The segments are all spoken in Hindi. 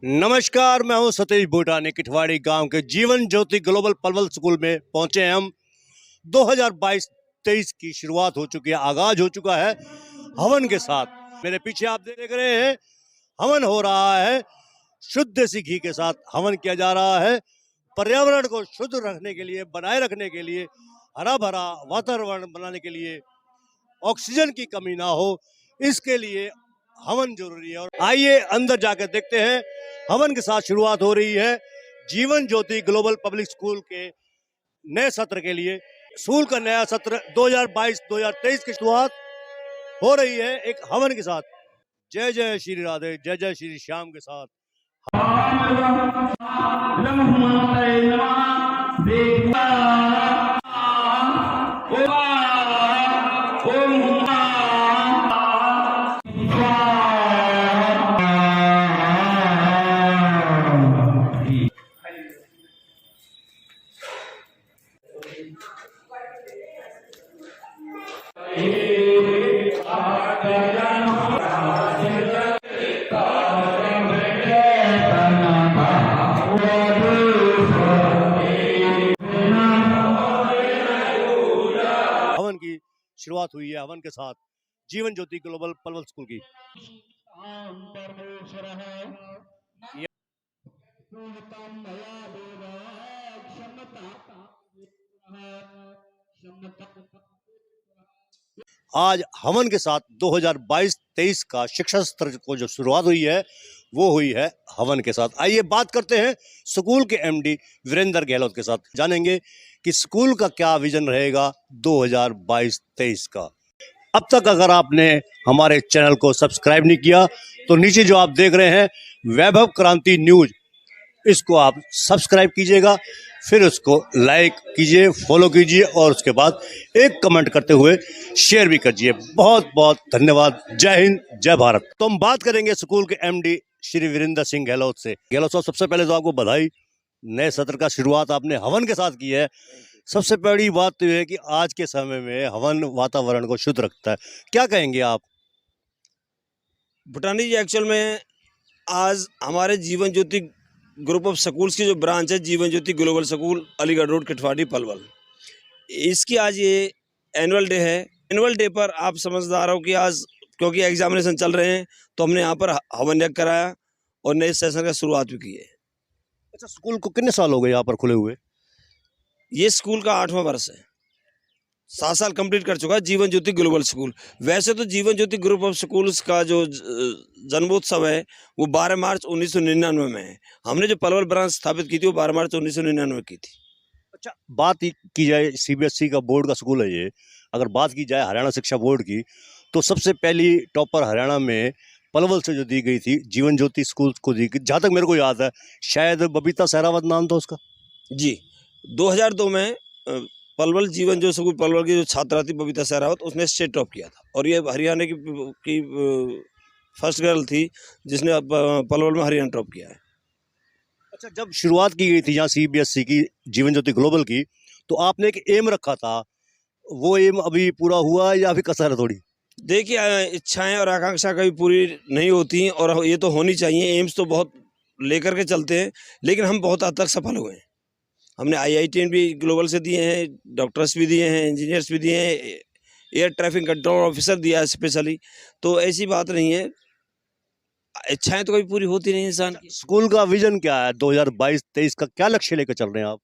नमस्कार, मैं हूं सतीश भूटानी। किठवाड़ी गांव के जीवन ज्योति ग्लोबल पलवल स्कूल में पहुंचे हैं हम। 2022-23 की शुरुआत हो चुकी है, आगाज हो चुका है हवन के साथ। मेरे पीछे आप देख रहे हैं हवन हो रहा है। शुद्ध देसी घी के साथ हवन किया जा रहा है। पर्यावरण को शुद्ध रखने के लिए, बनाए रखने के लिए, हरा भरा वातावरण बनाने के लिए, ऑक्सीजन की कमी ना हो, इसके लिए हवन जरूरी है। और आइए अंदर जाकर देखते हैं। हवन के साथ शुरुआत हो रही है Jeevan Jyoti global public school के नए सत्र के लिए। स्कूल का नया सत्र 2022-2023 की शुरुआत हो रही है एक हवन के साथ। जय जय श्री राधे, जय जय श्री श्याम के साथ। हवन की शुरुआत हुई है हवन के साथ जीवन ज्योति ग्लोबल पलवल स्कूल की। आज हवन के साथ 2022-23 का शिक्षा सत्र को जो शुरुआत हुई है वो हुई है हवन के साथ। आइए बात करते हैं स्कूल के एमडी वीरेंद्र गहलोत के साथ। जानेंगे कि स्कूल का क्या विजन रहेगा 2022-23 का। अब तक अगर आपने हमारे चैनल को सब्सक्राइब नहीं किया तो नीचे जो आप देख रहे हैं वैभव क्रांति न्यूज, इसको आप सब्सक्राइब कीजिएगा, फिर उसको लाइक कीजिए, फॉलो कीजिए और उसके बाद एक कमेंट करते हुए शेयर भी कीजिए। बहुत बहुत धन्यवाद। जय हिंद, जय भारत। तो हम बात करेंगे स्कूल के एमडी श्री वीरेंद्र सिंह गहलोत से। गहलोत साहब, सबसे पहले तो आपको बधाई। नए सत्र का शुरुआत आपने हवन के साथ की है। सबसे बड़ी बात तो यह है कि आज के समय में हवन वातावरण को शुद्ध रखता है। क्या कहेंगे आप? भूटानी जी, एक्चुअल में आज हमारे Jeevan Jyoti group of schools की जो ब्रांच है Jeevan Jyoti global school Aligarh road Kithwari Palwal, इसकी आज ये एनुअल डे है। एनुअल डे पर आप समझदार हो कि आज क्योंकि एग्जामिनेशन चल रहे हैं तो हमने यहाँ पर हवन यज्ञ कराया और नए सेशन का शुरुआत भी की है। अच्छा, स्कूल को कितने साल हो गए यहाँ पर खुले हुए? ये स्कूल का 8वां वर्ष है। 7 साल कंप्लीट कर चुका है जीवन ज्योति ग्लोबल स्कूल। वैसे तो Jeevan Jyoti group of schools का जो जन्मोत्सव है वो 12 मार्च 1999 में है। हमने जो पलवल ब्रांच स्थापित की थी वो 12 मार्च 1999 की थी। अच्छा, बात की जाए सीबीएसई का बोर्ड का स्कूल है ये, अगर बात की जाए हरियाणा शिक्षा बोर्ड की, तो सबसे पहली टॉपर हरियाणा में पलवल से जो दी गई थी जीवन ज्योति स्कूल को दी गई। जहाँ तक मेरे को याद है शायद बबीता सहरावत नाम था उसका। जी, 2002 में पलवल जीवन जो स्कूल पलवल की जो छात्रा थी बबीता सहरावत, उसने स्टेट टॉप किया था और ये हरियाणा की फर्स्ट गर्ल थी जिसने पलवल में हरियाणा टॉप किया है। अच्छा, जब शुरुआत की गई थी यहाँ सीबीएसई की जीवन ज्योति ग्लोबल की, तो आपने एक एम रखा था, वो एम अभी पूरा हुआ या अभी कसर है थोड़ी? देखिए, इच्छाएं और आकांक्षा कभी पूरी नहीं होती और ये तो होनी चाहिए। एम्स तो बहुत लेकर के चलते हैं, लेकिन हम बहुत हद तक सफल हुए हैं। हमने IIT भी ग्लोबल से दिए हैं, डॉक्टर्स भी दिए हैं, इंजीनियर्स भी दिए हैं, एयर ट्रैफिक कंट्रोल ऑफिसर दिया है स्पेशली। तो ऐसी बात नहीं है, इच्छाएं तो कभी पूरी होती नहीं इंसान की। स्कूल का विजन क्या है 2022-23 का? क्या लक्ष्य लेकर चल रहे हैं आप?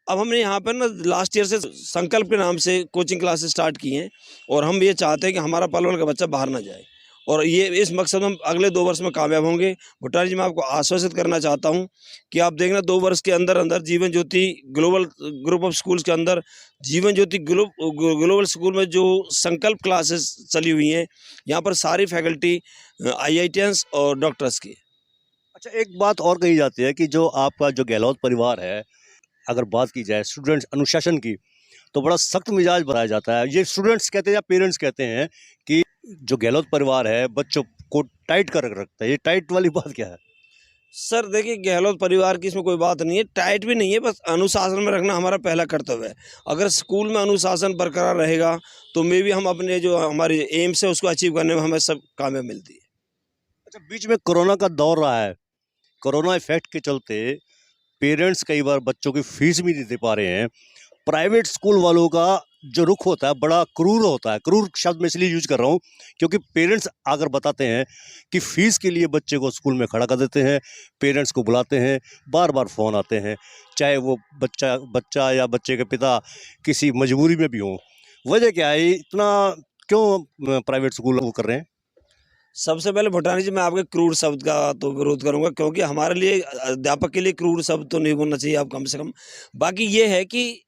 अब हमने यहाँ पर ना लास्ट ईयर से संकल्प के नाम से कोचिंग क्लासेस स्टार्ट की हैं और हम ये चाहते हैं कि हमारा पलवल का बच्चा बाहर ना जाए और ये इस मकसद में हम अगले 2 वर्ष में कामयाब होंगे। भूटानी जी, मैं आपको आश्वासित करना चाहता हूँ कि आप देखना 2 वर्ष के अंदर अंदर जीवन Jyoti global group of schools के अंदर जीवन ज्योति ग्लोबल स्कूल में जो संकल्प क्लासेस चली हुई हैं, यहाँ पर सारी फैकल्टी IITians और डॉक्टर्स की। अच्छा, एक बात और कही जाती है कि जो आपका जो गहलोत परिवार है, अगर बात की जाए स्टूडेंट्स अनुशासन की, तो बड़ा सख्त मिजाज बनाया जाता है। ये स्टूडेंट्स कहते हैं या पेरेंट्स कहते हैं कि जो गहलोत परिवार है बच्चों को टाइट कर रखता है। ये टाइट वाली बात क्या है? सर देखिए, गहलोत परिवार की इसमें कोई बात नहीं है, टाइट भी नहीं है, बस अनुशासन में रखना हमारा पहला कर्तव्य है। अगर स्कूल में अनुशासन बरकरार रहेगा तो मे भी हम अपने जो हमारी एम्स है उसको अचीव करने में हमें सब कामयाब मिलती है। अच्छा, बीच में कोरोना का दौर रहा है, कोरोना इफेक्ट के चलते पेरेंट्स कई बार बच्चों की फीस भी नहीं दे पा रहे हैं। प्राइवेट स्कूल वालों का जो रुख होता है बड़ा क्रूर होता है। क्रूर शब्द मैं इसलिए यूज कर रहा हूँ क्योंकि पेरेंट्स अगर बताते हैं कि फीस के लिए बच्चे को स्कूल में खड़ा कर देते हैं, पेरेंट्स को बुलाते हैं, बार बार फ़ोन आते हैं, चाहे वो बच्चा या बच्चे के पिता किसी मजबूरी में भी हों। वजह क्या है, इतना क्यों प्राइवेट स्कूल वो कर रहे हैं? सबसे पहले भुटानी जी, मैं आपके क्रूर शब्द का तो विरोध करूंगा, क्योंकि हमारे लिए अध्यापक के लिए क्रूर शब्द तो नहीं बोलना चाहिए आप कम से कम। बाकी ये है कि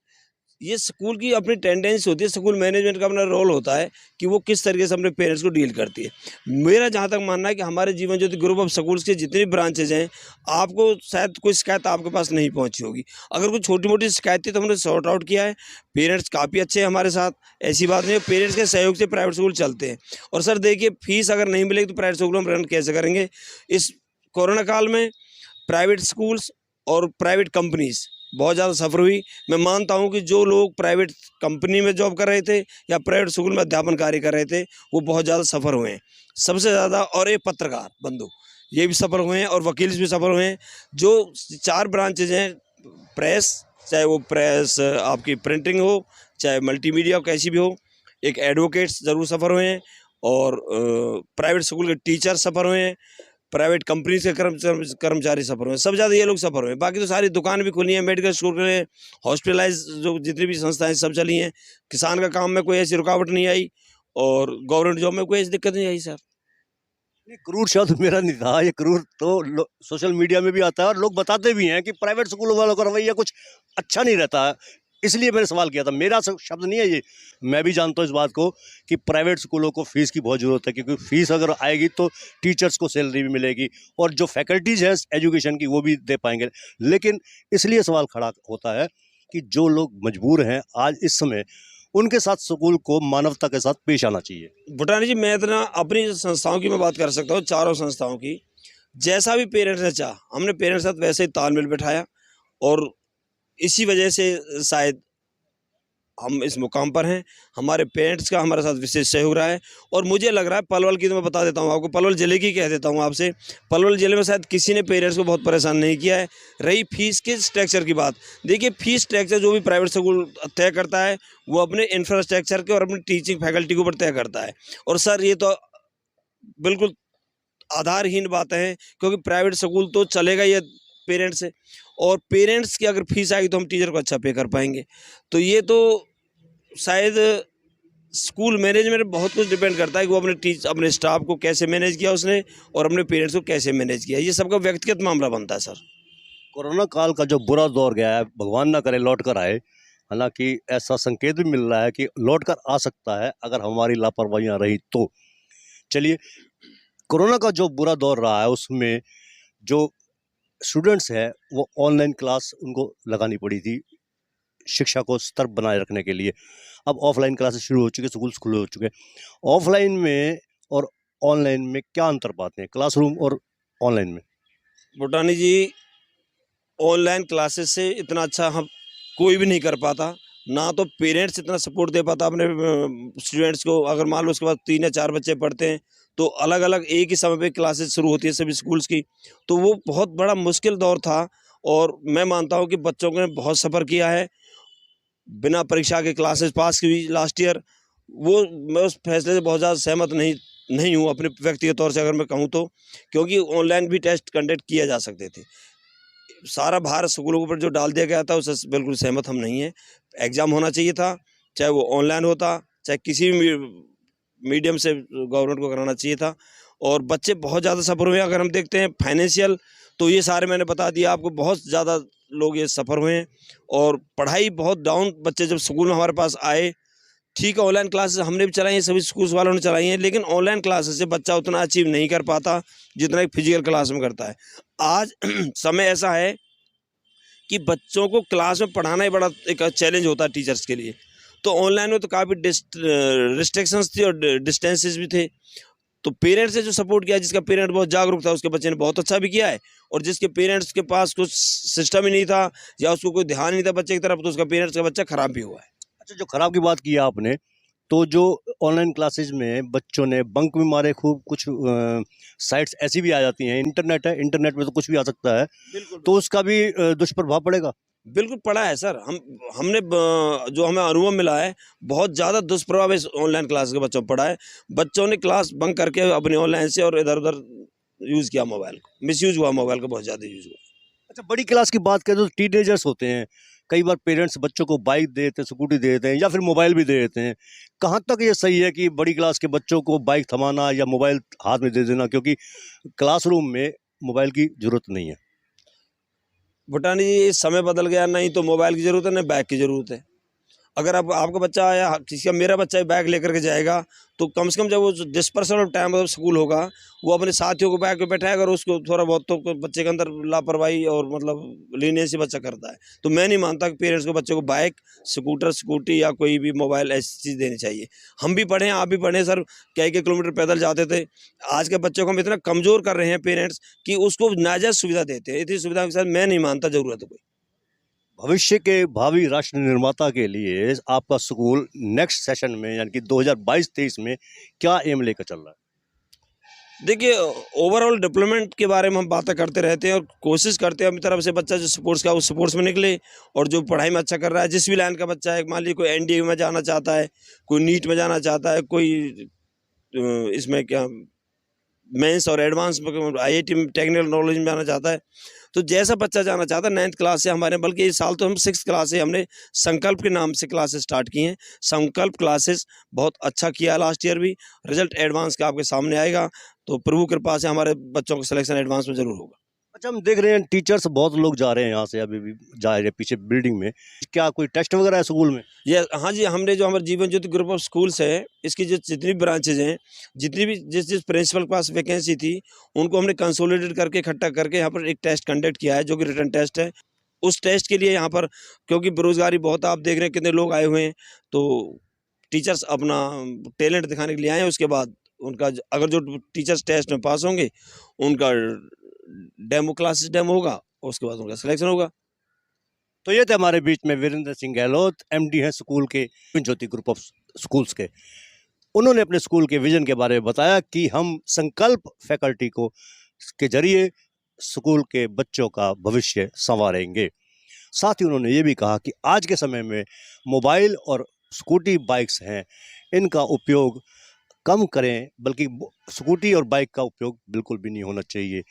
ये स्कूल की अपनी टेंडेंसी होती है, स्कूल मैनेजमेंट का अपना रोल होता है कि वो किस तरीके से अपने पेरेंट्स को डील करती है। मेरा जहाँ तक मानना है कि हमारे Jeevan Jyoti group of schools के जितनी ब्रांचेज हैं, आपको शायद कोई शिकायत आपके पास नहीं पहुँची होगी। अगर कोई छोटी मोटी शिकायत थी तो हमने सॉर्ट आउट किया है। पेरेंट्स काफ़ी अच्छे हैं हमारे साथ, ऐसी बात नहीं है। पेरेंट्स के सहयोग से प्राइवेट स्कूल चलते हैं। और सर देखिए, फीस अगर नहीं मिलेगी तो प्राइवेट स्कूल हम रन कैसे करेंगे? इस कोरोना काल में प्राइवेट स्कूल्स और प्राइवेट कंपनीज बहुत ज़्यादा सफ़र हुई। मैं मानता हूं कि जो लोग प्राइवेट कंपनी में जॉब कर रहे थे या प्राइवेट स्कूल में अध्यापन कार्य कर रहे थे, वो बहुत ज़्यादा सफ़र हुए हैं सबसे ज़्यादा। और ये पत्रकार बंधु ये भी सफ़र हुए हैं और वकील भी सफ़र हुए हैं। जो 4 ब्रांचेज हैं, प्रेस, चाहे वो प्रेस आपकी प्रिंटिंग हो, चाहे मल्टीमीडिया कैसी भी हो, एक एडवोकेट्स ज़रूर सफ़र हुए हैं, और प्राइवेट स्कूल के टीचर सफ़र हुए हैं, प्राइवेट कंपनी से कर्मचारी सफ़र हुए, सब ज़्यादा ये लोग सफ़र हुए। बाकी तो सारी दुकान भी खुली हैं, मेडिकल स्टोर के लिए, हॉस्पिटलाइज जो जितनी भी संस्थाएं सब चली हैं। किसान का काम में कोई ऐसी रुकावट नहीं आई और गवर्नमेंट जॉब में कोई ऐसी दिक्कत नहीं आई सर। नहीं, क्रूर शब्द मेरा नहीं था। ये क्रूर तो सोशल मीडिया में भी आता है और लोग बताते भी हैं कि प्राइवेट स्कूल वालों का रवैया कुछ अच्छा नहीं रहता है, इसलिए मैंने सवाल किया था। मेरा शब्द नहीं है ये। मैं भी जानता हूँ इस बात को कि प्राइवेट स्कूलों को फीस की बहुत ज़रूरत है, क्योंकि फीस अगर आएगी तो टीचर्स को सैलरी भी मिलेगी और जो फैकल्टीज़ हैं एजुकेशन की वो भी दे पाएंगे। लेकिन इसलिए सवाल खड़ा होता है कि जो लोग मजबूर हैं आज इस समय, उनके साथ स्कूल को मानवता के साथ पेश आना चाहिए। भुटानी जी, मैं इतना अपनी संस्थाओं की मैं बात कर सकता हूँ, चारों संस्थाओं की। जैसा भी पेरेंट्स ने चाहा, हमने पेरेंट्स के साथ वैसे ही तालमेल बैठाया, और इसी वजह से शायद हम इस मुकाम पर हैं। हमारे पेरेंट्स का हमारे साथ विशेष सहयोग रहा है। और मुझे लग रहा है पलवल की, तो मैं बता देता हूँ आपको, पलवल ज़िले की कह देता हूँ आपसे, पलवल ज़िले में शायद किसी ने पेरेंट्स को बहुत परेशान नहीं किया है। रही फीस के स्ट्रक्चर की बात, देखिए फीस स्ट्रक्चर जो भी प्राइवेट स्कूल तय करता है वो अपने इंफ्रास्ट्रक्चर के और अपनी टीचिंग फैकल्टी के ऊपर तय करता है। और सर ये तो बिल्कुल आधारहीन बातें हैं, क्योंकि प्राइवेट स्कूल तो चलेगा ये पेरेंट्स से, और पेरेंट्स की अगर फीस आएगी तो हम टीचर को अच्छा पे कर पाएंगे। तो ये तो शायद स्कूल मैनेजमेंट बहुत कुछ डिपेंड करता है कि वो अपने स्टाफ को कैसे मैनेज किया उसने, और अपने पेरेंट्स को कैसे मैनेज किया। ये सबका व्यक्तिगत मामला बनता है सर। कोरोना काल का जो बुरा दौर गया है, भगवान ना करे लौट कर आए। हालांकि ऐसा संकेत भी मिल रहा है कि लौट कर आ सकता है अगर हमारी लापरवाहियां रही तो। चलिए, कोरोना का जो बुरा दौर रहा है उसमें जो स्टूडेंट्स हैं वो ऑनलाइन क्लास उनको लगानी पड़ी थी शिक्षा को स्तर बनाए रखने के लिए। अब ऑफलाइन क्लासेस शुरू हो चुके, स्कूल्स खुले हो चुके। ऑफलाइन में और ऑनलाइन में क्या अंतर पाते हैं, क्लासरूम और ऑनलाइन में? भुटानी जी, ऑनलाइन क्लासेस से इतना अच्छा हम कोई भी नहीं कर पाता, ना तो पेरेंट्स इतना सपोर्ट दे पाता अपने स्टूडेंट्स को। अगर मान लो उसके बाद 3 या 4 बच्चे पढ़ते हैं तो अलग अलग एक ही समय पे क्लासेस शुरू होती है सभी स्कूल्स की, तो वो बहुत बड़ा मुश्किल दौर था। और मैं मानता हूँ कि बच्चों ने बहुत सफ़र किया है, बिना परीक्षा के क्लासेस पास की हुई लास्ट ईयर। वो मैं उस फैसले से बहुत ज़्यादा सहमत नहीं हूँ अपने व्यक्तिगत तौर से अगर मैं कहूँ तो, क्योंकि ऑनलाइन भी टेस्ट कंडक्ट किए जा सकते थे। सारा भार स्कूलों के ऊपर जो डाल दिया गया था उससे बिल्कुल सहमत हम नहीं हैं। एग्ज़ाम होना चाहिए था, चाहे वो ऑनलाइन होता, चाहे किसी भी मीडियम से गवर्नमेंट को कराना चाहिए था। और बच्चे बहुत ज़्यादा सफ़र हुए। अगर हम देखते हैं फाइनेंशियल, तो ये सारे मैंने बता दिया आपको, बहुत ज़्यादा लोग ये सफ़र हुए हैं। और पढ़ाई बहुत डाउन, बच्चे जब स्कूल में हमारे पास आए, ठीक है ऑनलाइन क्लासेस हमने भी चलाई हैं, सभी स्कूल्स वालों ने चलाई हैं, लेकिन ऑनलाइन क्लासेस से बच्चा उतना अचीव नहीं कर पाता जितना एक फिजिकल क्लास में करता है। आज समय ऐसा है कि बच्चों को क्लास में पढ़ाना ही बड़ा एक चैलेंज होता है टीचर्स के लिए। तो ऑनलाइन में तो काफ़ी रिस्ट्रिक्शंस थी और डिस्टेंसेस भी थे। तो पेरेंट्स ने जो सपोर्ट किया, जिसका पेरेंट बहुत जागरूक था उसके बच्चे ने बहुत अच्छा भी किया है, और जिसके पेरेंट्स के पास कुछ सिस्टम ही नहीं था या उसको कोई ध्यान नहीं था बच्चे की तरफ, तो उसका पेरेंट्स का बच्चा खराब भी हुआ है। अच्छा, जो खराब की बात की आपने, तो जो ऑनलाइन क्लासेज में बच्चों ने बंक भी मारे खूब, कुछ साइट्स ऐसी भी आ जाती हैं, इंटरनेट है, इंटरनेट में तो कुछ भी आ सकता है, बिल्कुल तो उसका भी दुष्प्रभाव पड़ेगा। बिल्कुल पड़ा है सर। हमने जो हमें अनुभव मिला है, बहुत ज़्यादा दुष्प्रभाव इस ऑनलाइन क्लास के बच्चों पर पड़ा है। बच्चों ने क्लास बंक करके अपनी ऑनलाइन से और इधर उधर यूज़ किया मोबाइल को, मिसयूज हुआ मोबाइल का, बहुत ज़्यादा यूज़ हुआ। अच्छा, बड़ी क्लास की बात करें तो टीनेजर्स होते हैं, कई बार पेरेंट्स बच्चों को बाइक दे देते हैं, स्कूटी दे देते हैं या फिर मोबाइल भी दे देते हैं। कहाँ तक ये सही है कि बड़ी क्लास के बच्चों को बाइक थमाना या मोबाइल हाथ में दे देना, क्योंकि क्लासरूम में मोबाइल की जरूरत नहीं है। भूटानी जी, समय बदल गया, नहीं तो मोबाइल की ज़रूरत है, नहीं बैग की ज़रूरत है। अगर अब आपका बच्चा आया, किसी का मेरा बच्चा बैग लेकर के जाएगा, तो कम से कम जब वो डिस्पर्सल ऑफ टाइम स्कूल होगा, वो अपने साथियों को बैग पे बैठाएगा, और उसको थोड़ा बहुत तो बच्चे के अंदर लापरवाही और मतलब लीनियंसी बच्चा करता है। तो मैं नहीं मानता कि पेरेंट्स को बच्चे को बाइक, स्कूटर, स्कूटी या कोई भी मोबाइल ऐसी चीज़ देनी चाहिए। हम भी पढ़े, आप भी पढ़े सर, कई किलोमीटर पैदल जाते थे। आज के बच्चों को हम इतना कमज़ोर कर रहे हैं पेरेंट्स कि उसको नाजायज़ सुविधा देते हैं। इतनी सुविधा के साथ मैं नहीं मानता ज़रूरत है कोई। भविष्य के भावी राष्ट्र निर्माता के लिए आपका स्कूल नेक्स्ट सेशन में यानी कि 2022-23 में क्या एम लेकर चल रहा है? देखिए, ओवरऑल डेवलपमेंट के बारे में हम बातें करते रहते हैं और कोशिश करते हैं अपनी तरफ से बच्चा जो स्पोर्ट्स का, उस स्पोर्ट्स में निकले, और जो पढ़ाई में अच्छा कर रहा है, जिस भी लाइन का बच्चा है, मान लीजिए कोई एनडीए में जाना चाहता है, कोई नीट में जाना चाहता है, कोई इसमें क्या मेंस और एडवांस में आईआईटी में टेक्निकल नॉलेज में जाना चाहता है, तो जैसा बच्चा जाना चाहता है 9th क्लास से हमारे, बल्कि इस साल तो हम 6th क्लास से हमने संकल्प के नाम से क्लासेस स्टार्ट की हैं। संकल्प क्लासेस बहुत अच्छा किया लास्ट ईयर भी, रिजल्ट एडवांस का आपके सामने आएगा, तो प्रभु कृपा से हमारे बच्चों का सिलेक्शन एडवांस में ज़रूर होगा। अच्छा, हम देख रहे हैं टीचर्स बहुत लोग जा रहे हैं यहाँ से, अभी भी जा रहे हैं पीछे बिल्डिंग में। क्या कोई टेस्ट वगैरह है स्कूल में? ये हाँ जी, हमने जो हमारे Jeevan Jyoti group of schools है, इसकी जो जितनी भी ब्रांचेज हैं, जितनी भी जिस प्रिंसिपल के पास वैकेंसी थी, उनको हमने कंसोलिडेट करके, इकट्ठा करके यहाँ पर एक टेस्ट कंडक्ट किया है, जो कि रिटन टेस्ट है। उस टेस्ट के लिए यहाँ पर, क्योंकि बेरोजगारी बहुत, आप देख रहे हैं कितने लोग आए हुए हैं, तो टीचर्स अपना टैलेंट दिखाने के लिए आए हैं। उसके बाद उनका अगर जो टीचर्स टेस्ट में पास होंगे, उनका डेमो होगा, उसके बाद उनका सिलेक्शन होगा। तो ये थे हमारे बीच में वीरेंद्र सिंह गहलोत, एमडी हैं स्कूल के ज्योति ग्रुप ऑफ स्कूल्स के। उन्होंने अपने स्कूल के विजन के बारे में बताया कि हम संकल्प फैकल्टी को के जरिए स्कूल के बच्चों का भविष्य संवारेंगे। साथ ही उन्होंने ये भी कहा कि आज के समय में मोबाइल और स्कूटी बाइक्स हैं, इनका उपयोग कम करें, बल्कि स्कूटी और बाइक का उपयोग बिल्कुल भी नहीं होना चाहिए।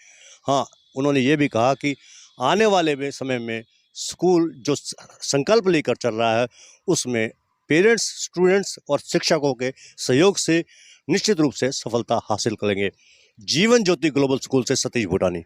हाँ, उन्होंने ये भी कहा कि आने वाले समय में स्कूल जो संकल्प लेकर चल रहा है, उसमें पेरेंट्स, स्टूडेंट्स और शिक्षकों के सहयोग से निश्चित रूप से सफलता हासिल करेंगे। जीवन ज्योति ग्लोबल स्कूल से सतीश भूटानी।